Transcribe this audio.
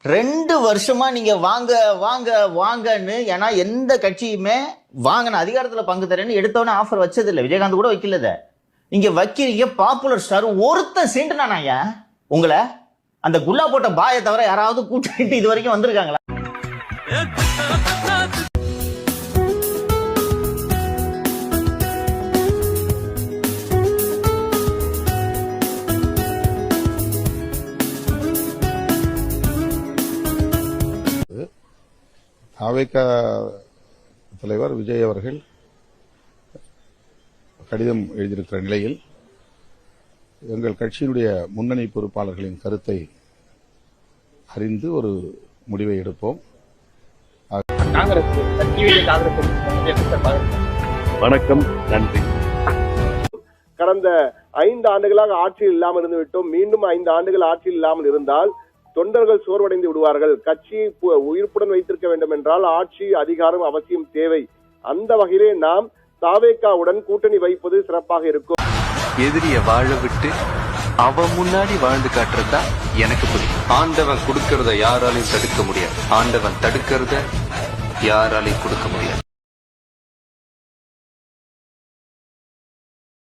2 வருஷமா நீங்க வாங்க வாங்க வாங்கன்னு, ஏன்னா எந்த கட்சியுமே வாங்கின அதிகாரத்துல பங்கு தரேன்னு எடுத்தவொடனே ஆஃபர் வச்சது இல்லை. விஜயகாந்த் கூட வைக்கலத. இங்க வைக்கிறீங்க. பாப்புலர் ஸ்டார் ஒருத்தன் சீண்டுனாயா உங்களை? அந்த குல்லா போட்ட பாயை தவிர யாராவது கூட்டிட்டு இது வரைக்கும் வந்திருக்காங்களா? தாவேகா தலைவர் விஜய் அவர்கள் கடிதம் எழுதியிருக்கிற நிலையில் எங்கள் கட்சியினுடைய முன்னணி பொறுப்பாளர்களின் கருத்தை அறிந்து ஒரு முடிவை எடுப்போம். வணக்கம், நன்றி. கடந்த 5 ஆண்டுகளாக ஆட்சியில் இல்லாமல் இருந்து விட்டோம். மீண்டும் 5 ஆண்டுகள் ஆட்சியில் இல்லாமல் இருந்தால் தொண்டர்கள் சோர்வடைந்து விடுவார்கள். கட்சியை உயிர்ப்புடன் வைத்திருக்க வேண்டும் என்றால் ஆட்சி அதிகாரம் அவசியம் தேவை. அந்த வகையிலே நாம் தாவேகாவுடன் கூட்டணி வைப்பது சிறப்பாக இருக்கும். எதிரிய வாழ விட்டு அவன் முன்னாடி வாழ்ந்து காட்டுறதா எனக்கு பிடிக்கும். ஆண்டவன் கொடுக்கறத யாராலையும் தடுக்க முடியாது, ஆண்டவன் தடுக்கிறத யாராலையும் கொடுக்க முடியாது.